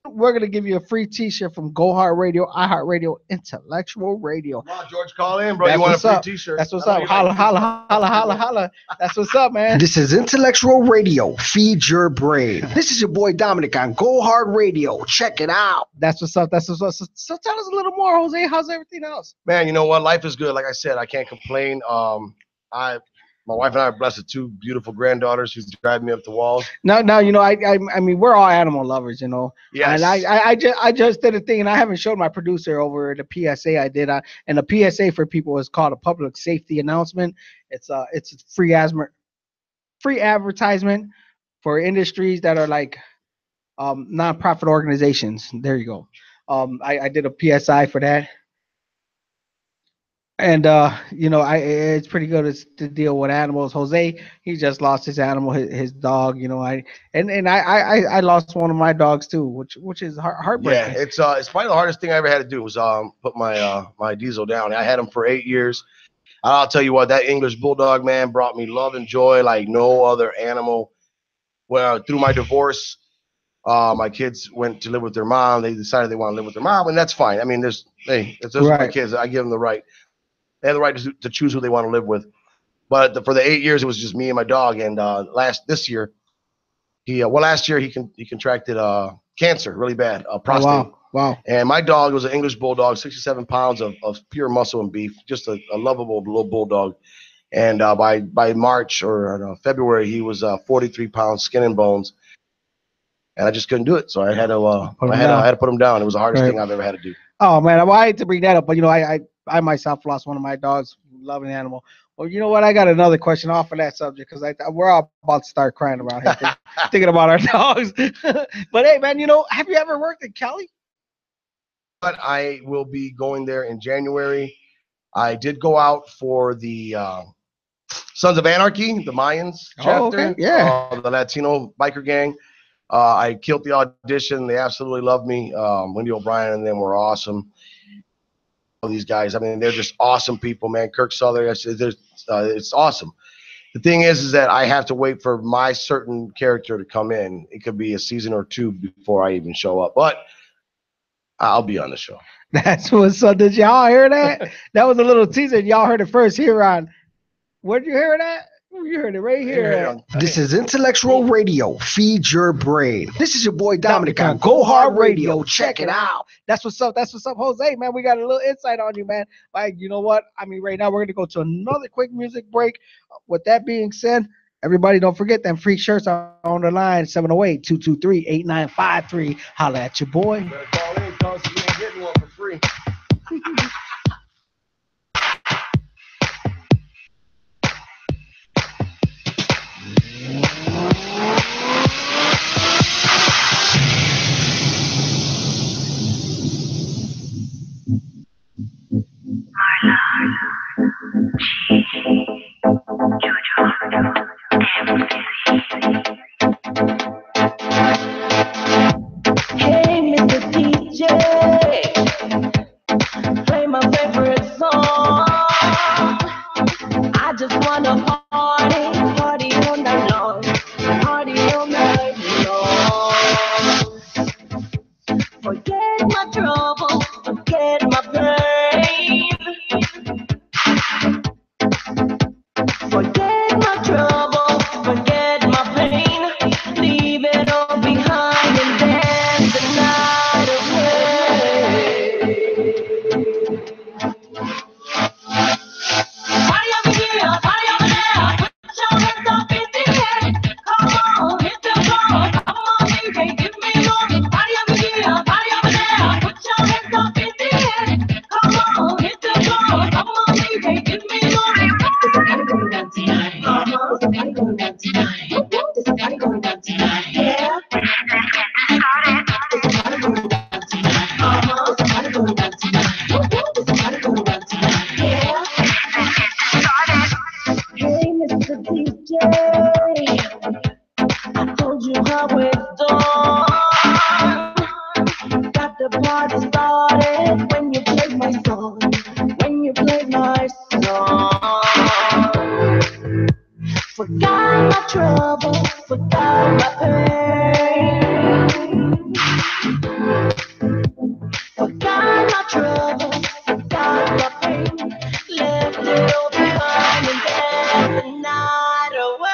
We're going to give you a free t-shirt from Go Hard Radio, iHeartRadio, Intellectual Radio. Come on, George, call in, bro. You want a free t-shirt? That's what's up. Holla, holla, holla, holla, holla. That's what's up, man. This is Intellectual Radio. Feed your brain. This is your boy Dominic on Go Hard Radio. Check it out. That's what's up. So tell us a little more, Jose. How's everything else? Man, you know what? Life is good. Like I said, I can't complain. My wife and I are blessed with 2 beautiful granddaughters who drive me up the walls. Now, you know, I mean, we're all animal lovers, you know. Yes. And I just did a thing, and I haven't showed my producer over the PSA I did. And the PSA for people is called a public safety announcement. It's a free advertisement for industries that are like nonprofit organizations. There you go. I did a PSI for that. And it's pretty good to deal with animals. Jose, he just lost his animal, his dog. I lost one of my dogs too, which is Yeah, heartbreaking. it's probably the hardest thing I ever had to do was put my diesel down. I had him for 8 years. I'll tell you what, that English bulldog, man, brought me love and joy like no other animal. Well, through my divorce, my kids went to live with their mom. They decided they want to live with their mom, and that's fine. I mean, those are my Right. kids. I give them the right. They have the right to choose who they want to live with. But for the 8 years, it was just me and my dog. And last year, he contracted cancer really bad, Oh prostate. wow. And my dog was an English bulldog, 67 pounds of pure muscle and beef, just a lovable little bulldog. And by March or February, he was 43 pounds, skin and bones. And I just couldn't do it, so I had to put him down. It was the hardest thing I've ever had to do. Oh man, well, I hate to bring that up, but I myself lost one of my dogs, loving animal. Well, you know what? I got another question off of that subject because we're all about to start crying around here thinking about our dogs. But hey, man, have you ever worked in Cali? But I will be going there in January. I did go out for the Sons of Anarchy, the Mayans chapter, okay. Yeah. The Latino biker gang. I killed the audition. They absolutely loved me. Wendy O'Brien and them were awesome. All these guys, I mean, they're just awesome people, man. Kirk Souther, it's awesome. The thing is that I have to wait for my certain character to come in. It could be a season or two before I even show up, but I'll be on the show. That's what's up. Did y'all hear that? That was a little teaser. Y'all heard it first here on. Where'd you hear that? You heard it right here. This is Intellectual Radio. Feed your brain. This is your boy Dominic on Go Hard Radio. Check it out. That's what's up. That's what's up, Jose, man. We got a little insight on you, man. Like, you know what? I mean, right now we're going to go to another quick music break. With that being said, everybody don't forget them free shirts are on the line, 708-223-8953. Holla at your boy. Better call in, cause you ain't getting one for free. Hey, Mr. DJ, play my favorite song. I just wanna party all night long, party all night long. Forget my trouble, forget my pain. Forget my trouble, forget my pain. Leave it all behind and dance the night away. Party over here, party over there. Put your hands up in the air. Come on, hit the floor. Come on, DJ, give me more. Party over here, party over there. Put your hands up in the air. Come on, hit the floor. Come on, DJ, give me more. There's a party going down tonight. There's a party going down tonight. There's a party going down tonight. Yeah. There's a party going down tonight. There's a party going down tonight. There's a party going down tonight. Yeah. Hey, Mr. DJ, I told you how it's done. Got the party started when you played my song. When you played my song. Forgot my trouble, forgot my pain. Forgot my trouble, forgot my pain. Left it all behind and danced the night away.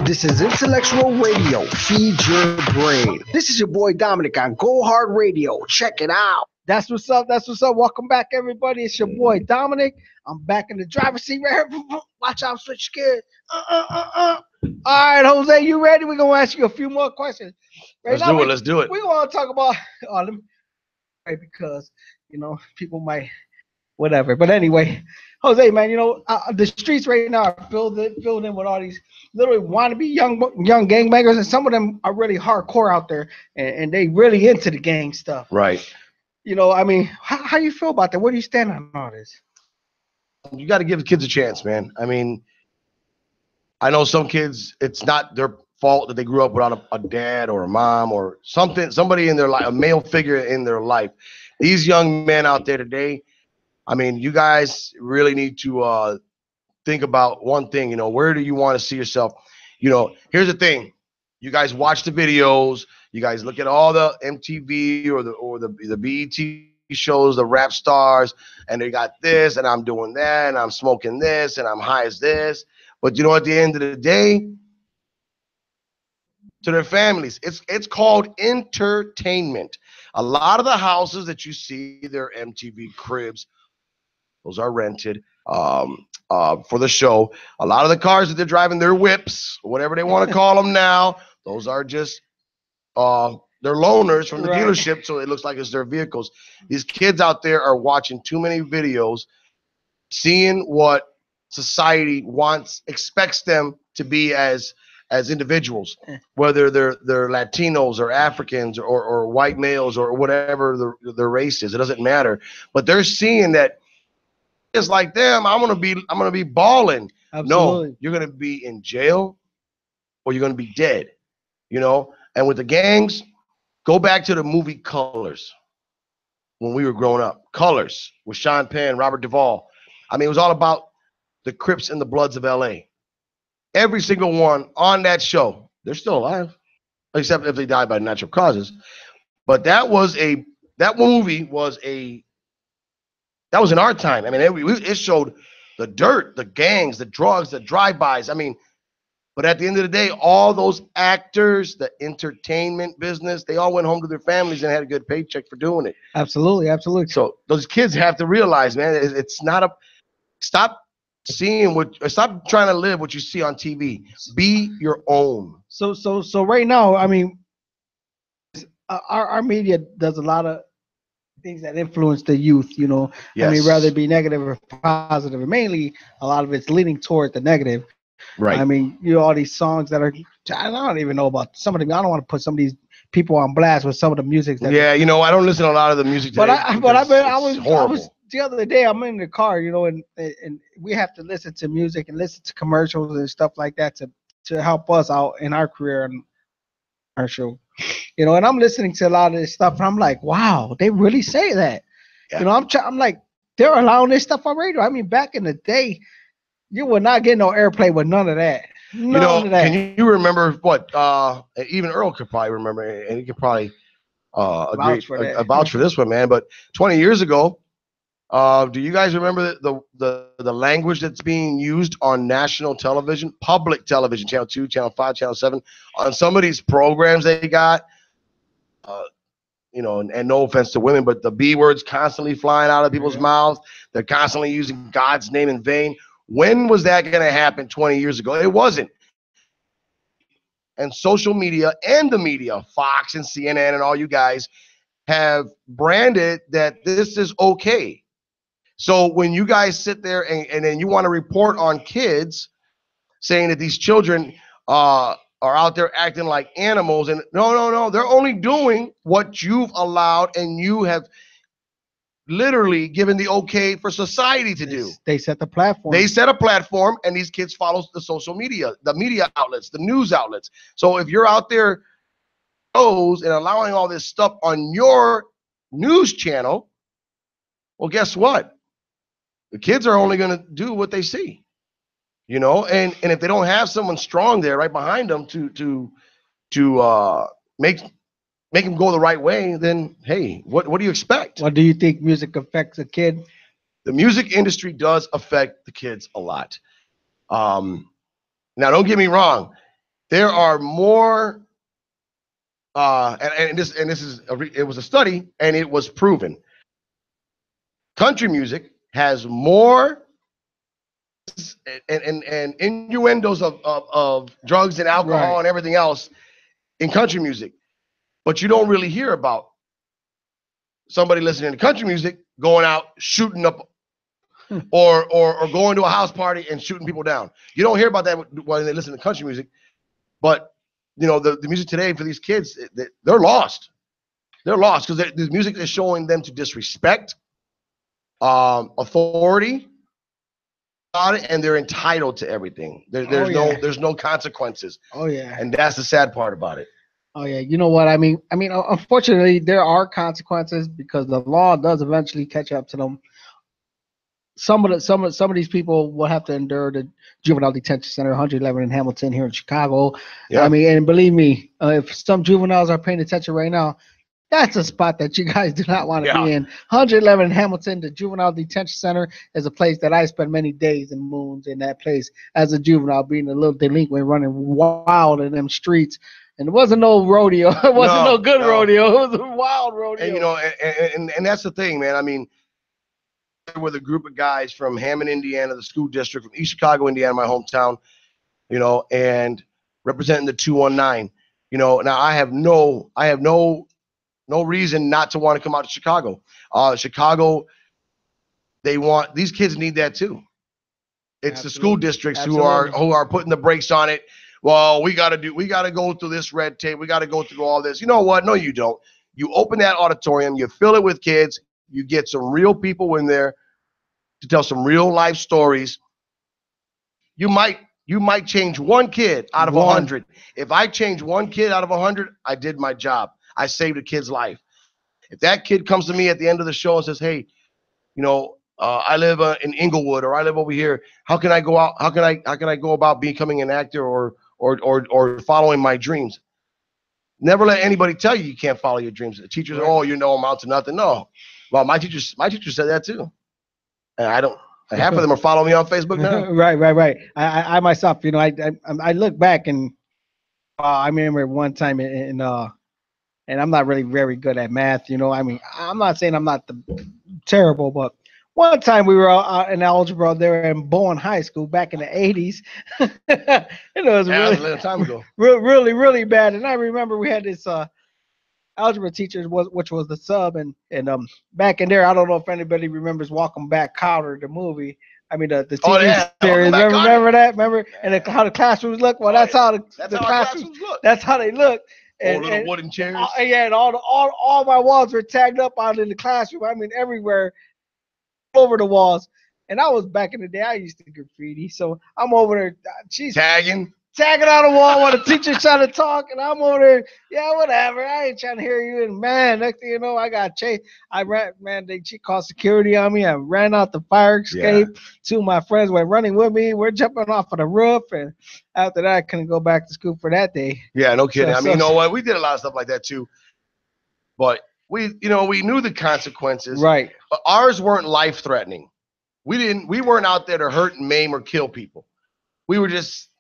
This is Intellectual Radio. Feed your brain. This is your boy Dominic on Go Hard Radio. Check it out. That's what's up. That's what's up. Welcome back, everybody. It's your boy Dominic. I'm back in the driver's seat right here. Watch out, switch gears. All right, Jose, you ready? We're gonna ask you a few more questions. Let's do it. We're gonna talk about. right, because people might whatever. But anyway, Jose, man, the streets right now are filled in with all these literally wannabe young gangbangers, and some of them are really hardcore out there, and they really into the gang stuff. Right. I mean, how you feel about that? Where do you stand on all this? You got to give the kids a chance, man. I mean, I know some kids, it's not their fault that they grew up without a dad or a mom or somebody in their life, a male figure in their life. These young men out there today, I mean, you guys really need to think about one thing. Where do you want to see yourself? Here's the thing. You guys watch the videos. You guys look at all the MTV or the BET shows, the rap stars, and they got this, and I'm doing that, and I'm smoking this, and I'm high as this. But at the end of the day, to their families, it's called entertainment. A lot of the houses that you see, their MTV cribs, those are rented for the show. A lot of the cars that they're driving, their whips, whatever they want to call them now, those are just they're loaners from the dealership, so it looks like it's their vehicles. These kids out there are watching too many videos, seeing what society expects them to be as individuals, whether they're Latinos or Africans or white males or whatever their race is. It doesn't matter. But they're seeing that it's like them. I'm gonna be balling. Absolutely. No, you're gonna be in jail or you're gonna be dead. And with the gangs, go back to the movie Colors when we were growing up. Colors with Sean Penn, Robert Duvall. I mean, it was all about the Crips and the Bloods of L.A. Every single one on that show, they're still alive, except if they died by natural causes. But that movie was in our time. I mean, it showed the dirt, the gangs, the drugs, the drive-bys. I mean, but at the end of the day, all those actors, the entertainment business, they all went home to their families and had a good paycheck for doing it. Absolutely. So those kids have to realize, man, it's not stop trying to live what you see on TV. Be your own. So right now, I mean, our media does a lot of things that influence the youth, Yes. I mean, rather it be negative or positive, and mainly a lot of it's leaning toward the negative. Right. I mean, all these songs that are, I don't even know about some of them. I don't want to put some of these people on blast with some of the music. I don't listen to a lot of the music today. I was the other day, I'm in the car, and we have to listen to music and listen to commercials and stuff like that to help us out in our career and our show. And I'm listening to a lot of this stuff, and I'm like, wow, they really say that. Yeah. I'm like, they're allowing this stuff on radio. I mean, back in the day, you would not get no airplay with none of that. None of that. Can you remember what? Even Earl could probably remember, and he could probably vouch for this one, man. But 20 years ago, do you guys remember the language that's being used on national television, public television, Channel 2, Channel 5, Channel 7, on some of these programs they got? And no offense to women, but the B words constantly flying out of people's mouths. They're constantly using God's name in vain. When was that going to happen 20 years ago? It wasn't. And social media and the media, Fox and CNN and all you guys, have branded that this is okay. So when you guys sit there and then you want to report on kids saying that these children are out there acting like animals, and no, they're only doing what you've allowed and you have literally given the okay for society to do. They set the platform. They set a platform, and these kids follow the social media, the media outlets, the news outlets. So if you're out there and allowing all this stuff on your news channel, well, guess what? The kids are only going to do what they see, and if they don't have someone strong there right behind them to make them go the right way, then hey, what do you expect? What do you think music affects a kid? The music industry does affect the kids a lot. Now, don't get me wrong. There are more, and this is it was a study, and it was proven. Country music has more and innuendos of drugs and alcohol and everything else in country music, but you don't really hear about somebody listening to country music going out shooting up or going to a house party and shooting people down. You don't hear about that when they listen to country music. But, you know, the music today for these kids, they're lost. They're lost because the music is showing them to disrespect authority, and they're entitled to everything. There's no consequences. Oh yeah. And that's the sad part about it. Oh yeah. You know what I mean? Unfortunately, there are consequences because the law does eventually catch up to them. Some of these people will have to endure the juvenile detention center, 111 in Hamilton here in Chicago. Yeah. I mean, and believe me, if some juveniles are paying attention right now, that's a spot that you guys do not want to be in. 111 in Hamilton, the juvenile detention center, is a place that I spent many days and moons in that place as a juvenile, being a little delinquent, running wild in them streets. And it wasn't no rodeo. It wasn't no good rodeo. It was a wild rodeo. And, you know, and that's the thing, man. I mean, with a group of guys from Hammond, Indiana, the school district, from East Chicago, Indiana, my hometown, you know, and representing the 219. You know, now I have no reason not to want to come out to Chicago. Chicago, these kids need that too. It's Absolutely. The school districts Absolutely. who are putting the brakes on it. Well, we got to go through this red tape. We got to go through all this. You know what? No, you don't. You open that auditorium, you fill it with kids, you get some real people in there to tell some real life stories. You might change one kid out of 100. If I change one kid out of 100, I did my job. I saved a kid's life. If that kid comes to me at the end of the show and says, "Hey, you know, I live in Inglewood, or I live over here. How can I go out? How can I go about becoming an actor or following my dreams?" Never let anybody tell you can't follow your dreams. The teachers are, "Oh, you know, I'm out to nothing." No. Well, my teacher said that too, and I don't. Half of them are following me on Facebook now. Right. I myself, you know, I look back and I remember one time and I'm not really very good at math, you know. I mean, I'm not saying I'm not terrible, but one time we were in algebra there in Bowen High School back in the 80s. It was really, a long time ago. Really bad. And I remember we had this algebra teacher, which was the sub, and back in there, I don't know if anybody remembers Welcome Back, Kotter, the movie. I mean the TV series. Remember that? Remember? And how the classrooms look? Well, that's how the classrooms look. That's how they look. And little wooden chairs. And all my walls were tagged up out in the classroom. I mean, everywhere, all over the walls. And I was back in the day, I used to graffiti. So I'm over there, tagging on the wall while the teacher's trying to talk, and I'm over there, yeah, whatever. I ain't trying to hear you. And man, next thing you know, I got chased. She called security on me. I ran out the fire escape. Yeah. Two of my friends went running with me. We're jumping off of the roof, and after that, I couldn't go back to school for that day. Yeah, no kidding. You know what? We did a lot of stuff like that too, but we knew the consequences. Right. But ours weren't life-threatening. We weren't out there to hurt and maim or kill people. We were just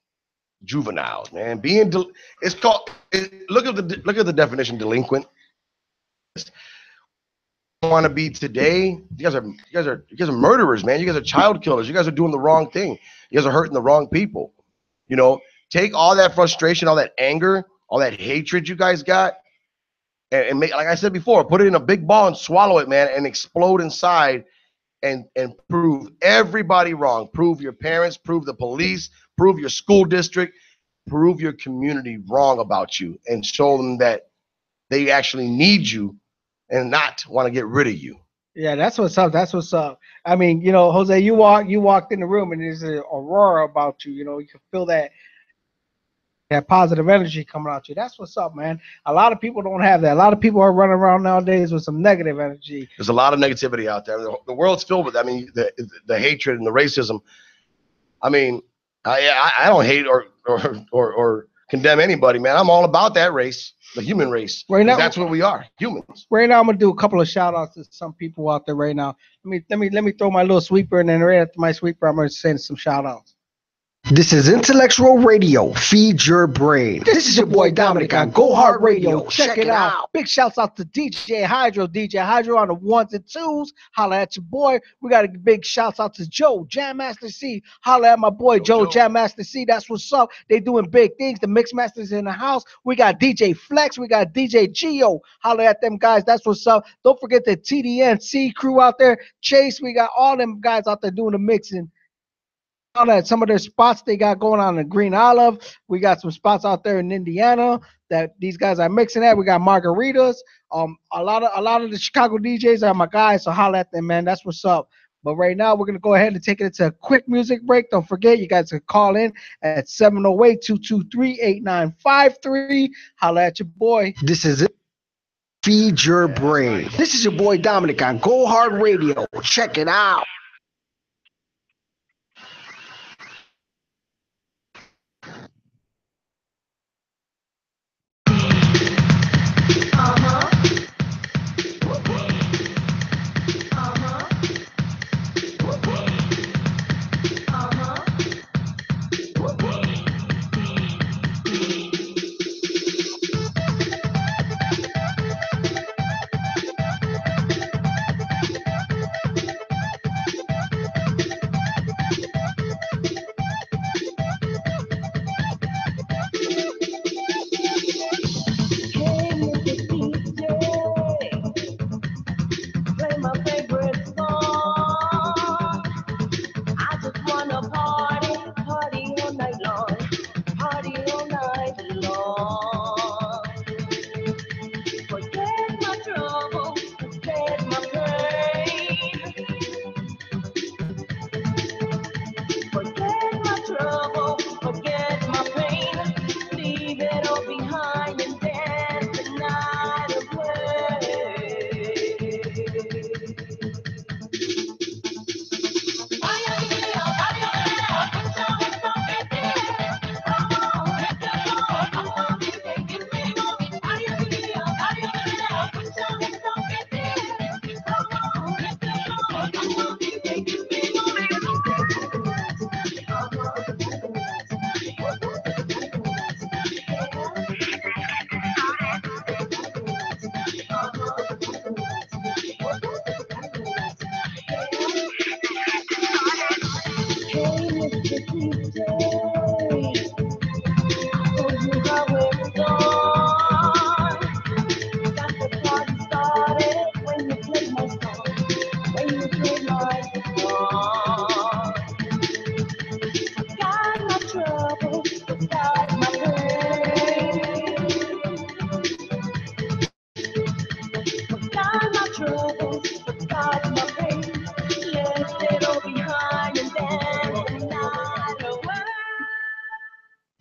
juveniles, man. It's called. Look at the definition, delinquent. Want to be today? You guys are murderers, man. You guys are child killers. You guys are doing the wrong thing. You guys are hurting the wrong people. You know, take all that frustration, all that anger, all that hatred you guys got, and make, like I said before, put it in a big ball and swallow it, man, and explode inside, and prove everybody wrong. Prove your parents. Prove the police. Prove your school district, prove your community wrong about you, and show them that they actually need you and not want to get rid of you. Yeah, that's what's up. That's what's up. I mean, you know, Jose, you walked in the room and there's an aurora about you. You know, you can feel that positive energy coming out you. That's what's up, man. A lot of people don't have that. A lot of people are running around nowadays with some negative energy. There's a lot of negativity out there. The world's filled with, I mean, the hatred and the racism. I mean, I don't hate or condemn anybody, man. I'm all about that race, the human race. Right now, that's what we are, humans. Right now, I'm gonna do a couple of shout outs to some people out there right now. Let me throw my little sweeper, and then right after my sweeper, I'm gonna send some shout outs. This is Intellectual Radio. Feed your brain. This is your boy Dominic on Go Hard Radio. Check it out. Big shouts out to DJ Hydro on the ones and twos. Holla at your boy. We got a big shouts out to Joe, Jam Master C. Holla at my boy Joe, Jam Master C. That's what's up. They doing big things. The Mix Masters in the house. We got DJ Flex. We got DJ Geo. Holla at them guys. That's what's up. Don't forget the TDNC crew out there. Chase. We got all them guys out there doing the mixing. That some of their spots they got going on in Green Olive. We got some spots out there in Indiana that these guys are mixing at. We got margaritas. A lot of the Chicago DJs are my guys, so holla at them, man. That's what's up. But right now we're gonna go ahead and take it to a quick music break. Don't forget, you guys can call in at 708-223-8953. Holla at your boy. This is it. Feed your brain. This is your boy Dominic on Go Hard Radio. Check it out.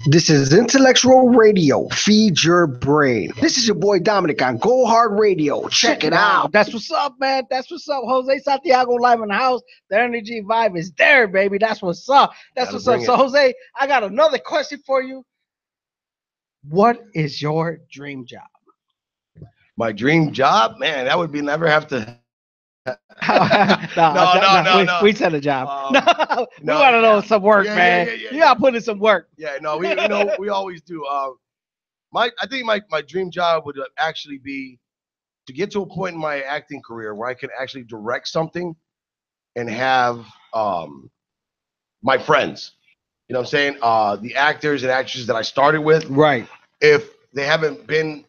This is Intellectual Radio. Feed your brain. This is your boy Dominic on Go Hard Radio. Check it out. That's what's up, man. That's what's up. Jose Santiago live in the house. The energy vibe is there, baby. That's what's up. That's what's up. So, Jose, I got another question for you. What is your dream job? My dream job? Man, that would be never have to. No. We said a job. We want to know some work, man. You got to put in some work. Yeah, no, we always do. I think my dream job would actually be to get to a point in my acting career where I can actually direct something and have my friends, you know what I'm saying? The actors and actresses that I started with. Right. If they haven't been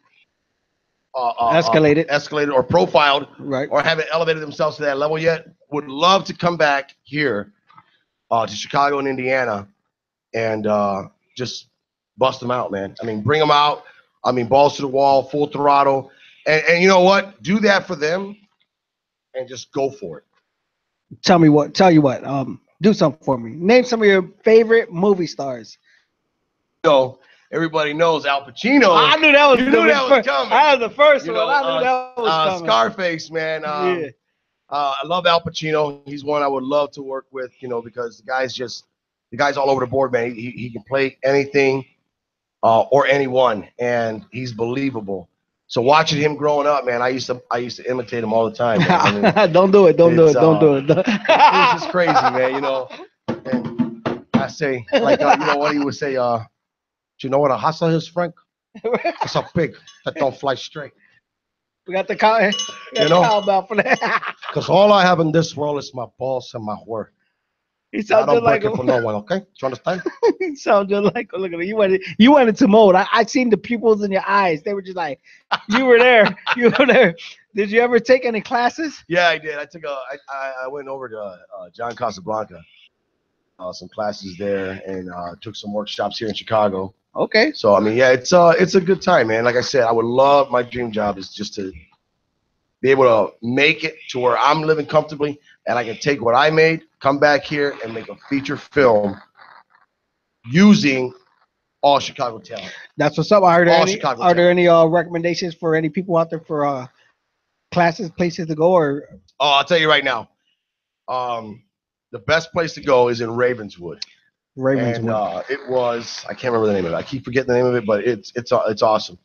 escalated or profiled, right, or haven't elevated themselves to that level yet, would love to come back here to Chicago and Indiana and just bust them out, man. I mean, bring them out. I mean, balls to the wall, full throttle, and you know what? Do that for them and just go for it. Tell you what. Do something for me. Name some of your favorite movie stars. Everybody knows Al Pacino. I knew that was coming. I was the first one. I knew that was coming. Scarface, man. I love Al Pacino. He's one I would love to work with, because the guy's all over the board, man. He can play anything or anyone, and he's believable. So watching him growing up, man, I used to imitate him all the time. Man. I mean, Don't do it. Don't do it. It's just crazy, man. And I say, like, you know what he would say, do you know what a hustler is, Frank? It's a pig that don't fly straight. We got the cow. You know? Cowbell for that. Because all I have in this world is my balls and my word. He I sounds don't just like break it for no one, okay? Do you understand? he sounds just like. Look at it. You went into mode. I seen the pupils in your eyes. They were just like, you were there. You were there. Did you ever take any classes? Yeah, I did. I went over to John Casablanca, some classes there, and took some workshops here in Chicago. Okay. So I mean, yeah, it's a good time, man. Like I said, I would love, my dream job is just to be able to make it to where I'm living comfortably, and I can take what I made, come back here, and make a feature film using all Chicago talent. That's what's up. Are All there any recommendations for any people out there for classes, places to go, or? Oh, I'll tell you right now. The best place to go is in Ravenswood. And it was, I can't remember the name of it. I keep forgetting the name of it, but it's awesome.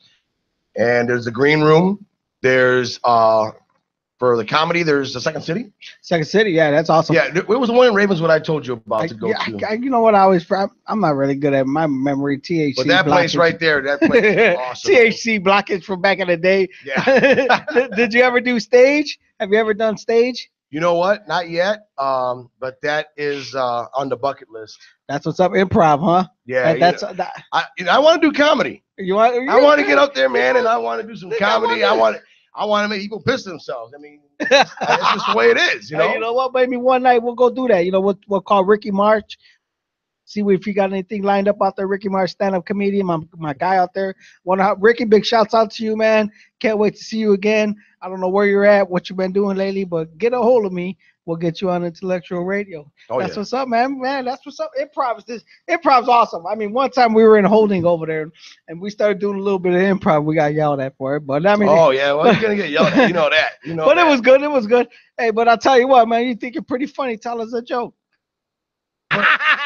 And there's the green room. There's for the comedy, there's the Second City. Second City, yeah, that's awesome. Yeah, it was the one in Ravenswood I told you about to go to. You know what? I'm not really good at my memory. THC. But that place right there, that place is awesome. THC blockage from back in the day. Yeah. Did you ever do stage? Have you ever done stage? You know what? Not yet. But that is on the bucket list. That's what's up. Improv, huh? Yeah. I want to do comedy. I want to get up there, man, and I want to do some comedy. I want to make people piss themselves. I mean, that's just the way it is, you know. Hey, you know what? Maybe one night we'll go do that. You know, we'll call Ricky March. See if you got anything lined up out there. Ricky March, stand-up comedian, my guy out there. Ricky, big shouts out to you, man. Can't wait to see you again. I don't know where you're at, what you've been doing lately, but get a hold of me. We'll get you on Intellectual Radio. That's what's up, man. That's what's up. Improv's awesome. I mean, one time we were in holding over there, and we started doing a little bit of improv. We got yelled at for it, but I mean. Oh yeah, well you're gonna get yelled at. You know that. But that. It was good. It was good. Hey, but I'll tell you what, man. You think you're pretty funny? Tell us a joke.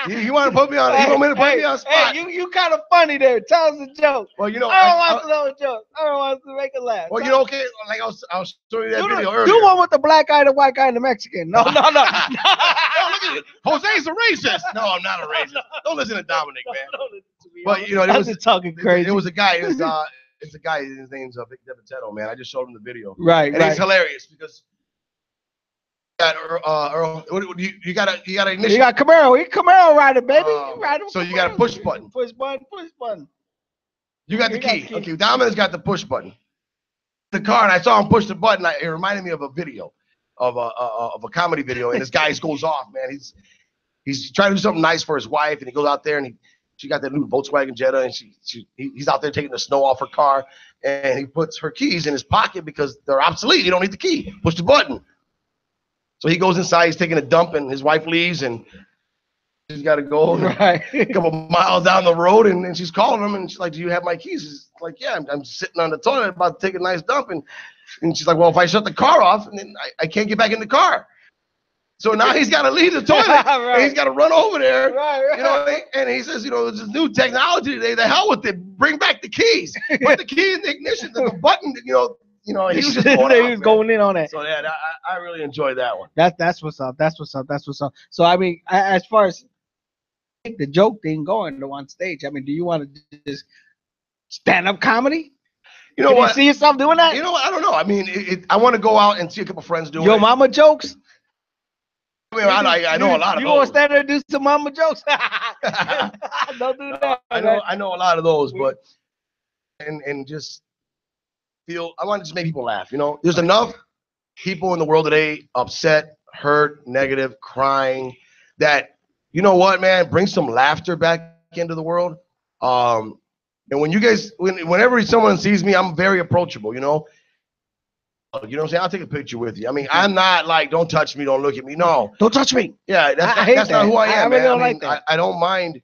You want to put me on? You want me to put me on spot? Hey, you kind of funny there. Tell us a joke. Well, you know, I don't want to know a joke. I don't want to make a laugh. Well, you know, okay, like I'll show you that video earlier. Do one with the black guy, the white guy, and the Mexican. No. Oh, look at it. Jose's a racist. No, I'm not a racist. Don't listen to Dominic, man. Don't listen to me. But you know, was talking crazy. It was a guy. It's a guy. His name's Vic DeVitetto, man. I just showed him the video. Right. And it's hilarious because. Earl, you got ignition. You got Camaro. You Camaro rider, baby. So you got a push button. Push button. You got the key. Okay, Dominic's got the push button. The car, and I saw him push the button. It reminded me of a video, of a comedy video, and this guy goes off, man. He's trying to do something nice for his wife, and he goes out there and she got that new Volkswagen Jetta, and he's out there taking the snow off her car, and he puts her keys in his pocket because they're obsolete. You don't need the key. Push the button. So he goes inside, he's taking a dump, and his wife leaves, and she's got to go a couple miles down the road, and she's calling him, and she's like, do you have my keys? He's like, yeah, I'm sitting on the toilet about to take a nice dump, and she's like, well, if I shut the car off, and then I can't get back in the car. So now he's got to leave the toilet, and he's got to run over there, you know, and he says, you know, there's this new technology today, the hell with it, bring back the keys, put the key in the ignition, the button, you know, he was just going in on that. So yeah, I really enjoyed that one. That's what's up. So I mean, as far as the joke thing going on stage, I mean, do you want to just stand up comedy? You know what? You see yourself doing that? You know what? I don't know. I mean, I want to go out and see a couple friends doing Your mama jokes? I mean, I know a lot of those. You want to stand there and do some mama jokes? Don't do that. I know a lot of those, but and just I want to just make people laugh. You know, there's enough people in the world today upset, hurt, negative, crying, that, you know what, man, bring some laughter back into the world. And when you guys, whenever someone sees me, I'm very approachable, you know. You know what I'm saying? I'll take a picture with you. I mean, I'm not like, don't touch me, don't look at me. No. Don't touch me. Yeah, that's not who I am, I really don't like that. I don't mind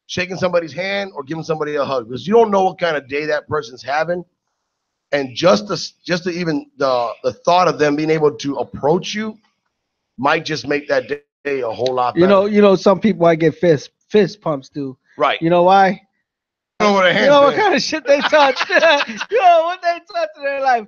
shaking somebody's hand or giving somebody a hug, because you don't know what kind of day that person's having. And just the even the thought of them being able to approach you might just make that day a whole lot better. You know, some people I get fist pumps to. Right. You know why? You know what kind of shit they touch. You know what they touch in their life.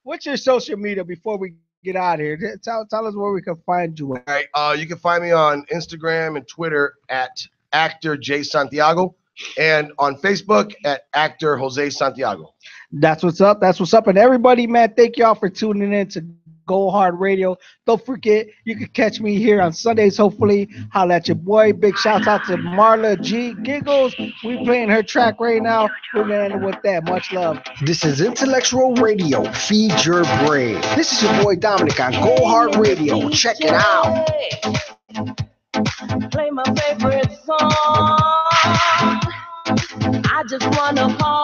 What's your social media before we get out of here. Tell us where we can find you. All right. You can find me on Instagram and Twitter at actor J Santiago, and on Facebook at actor Jose Santiago. That's what's up. That's what's up. And everybody, man, thank y'all for tuning in to Go Hard Radio. Don't forget, you can catch me here on Sundays, hopefully. Holla at your boy. Big shout out to Marla G. Giggles. We playing her track right now. We're going to end it with that. Much love. This is Intellectual Radio. Feed your brain. This is your boy Dominic on Go Hard Radio. Check it out. Play my favorite song. I just wanna party.